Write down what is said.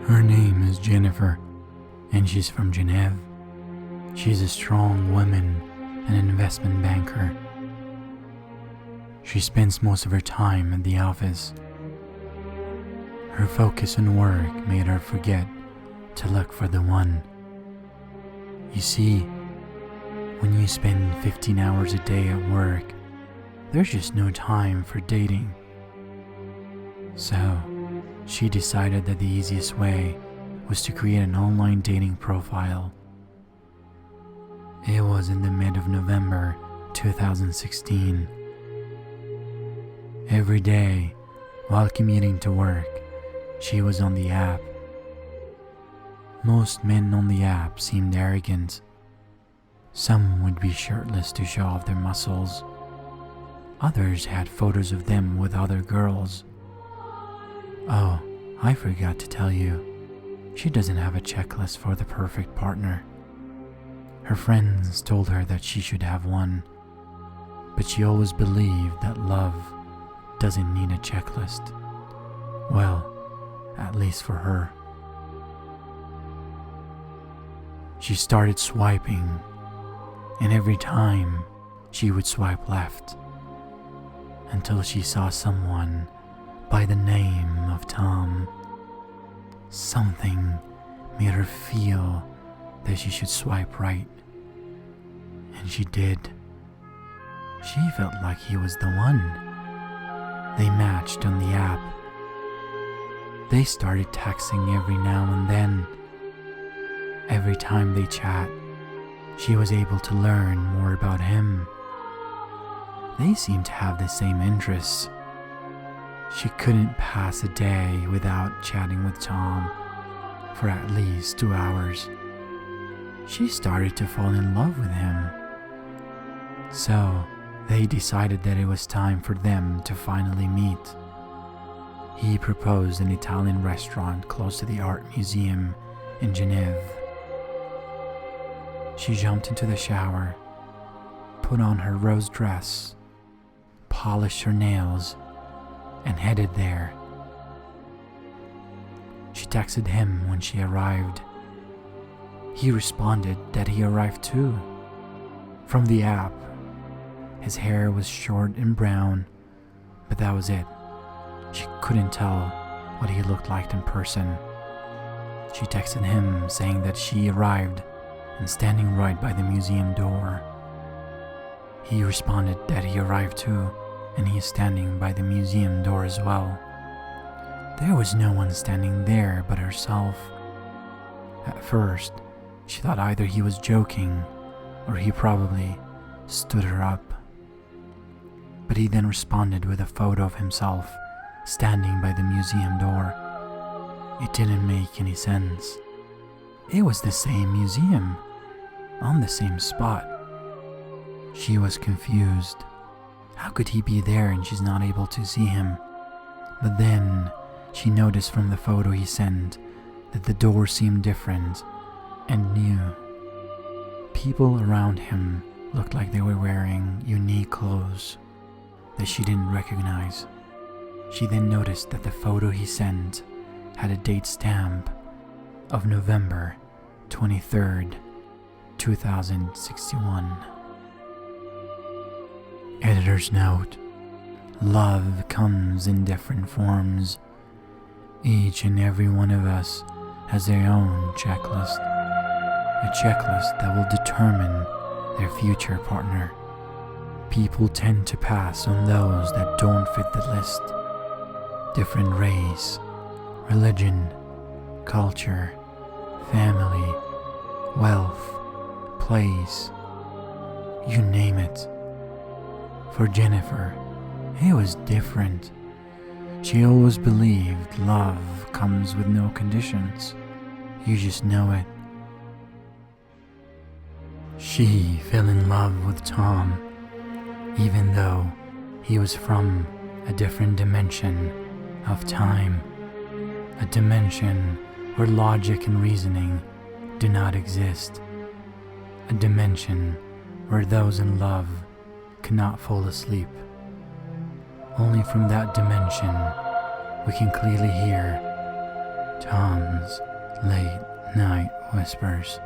Her name is Jennifer, and she's from Geneve. She's a strong woman and an investment banker. She spends most of her time at the office. Her focus on work made her forget to look for the one. You see, when you spend 15 hours a day at work, there's just no time for dating. So, she decided that the easiest way was to create an online dating profile. It was in the mid of November 2016. Every day, while commuting to work, she was on the app. Most men on the app seemed arrogant. Some would be shirtless to show off their muscles. Others had photos of them with other girls. Oh, I forgot to tell you, she doesn't have a checklist for the perfect partner. Her friends told her that she should have one, but she always believed that love doesn't need a checklist. Well, at least for her. She started swiping, and every time she would swipe left until she saw someone by the name of Tom. Something made her feel that she should swipe right, and she did. She felt like he was the one. They matched on the app. They started texting every now and then. Every time they chat, she was able to learn more about him. They seemed to have the same interests. She couldn't pass a day without chatting with Tom for at least 2 hours. She started to fall in love with him. So, they decided that it was time for them to finally meet. He proposed an Italian restaurant close to the art museum in Geneve. She jumped into the shower, put on her rose dress, polished her nails, and headed there. She texted him when she arrived. He responded that he arrived too. From the app, his hair was short and brown, but that was it. She couldn't tell what he looked like in person. She texted him saying that she arrived and standing right by the museum door. He responded that he arrived too, and he is standing by the museum door as well. There was no one standing there but herself. At first, she thought either he was joking or he probably stood her up. But he then responded with a photo of himself standing by the museum door. It didn't make any sense. It was the same museum, on the same spot. She was confused. How could he be there and she's not able to see him? But then she noticed from the photo he sent that the door seemed different and new. People around him looked like they were wearing unique clothes that she didn't recognize. She then noticed that the photo he sent had a date stamp of November 23rd, 2061. Editor's note: love comes in different forms. Each and every one of us has their own checklist. A checklist that will determine their future partner. People tend to pass on those that don't fit the list. Different race, religion, culture, family, wealth, place, you name it. For Jennifer, it was different. She always believed love comes with no conditions. You just know it. She fell in love with Tom, even though he was from a different dimension of time, a dimension where logic and reasoning do not exist, a dimension where those in love cannot fall asleep. Only from that dimension we can clearly hear Tom's late night whispers.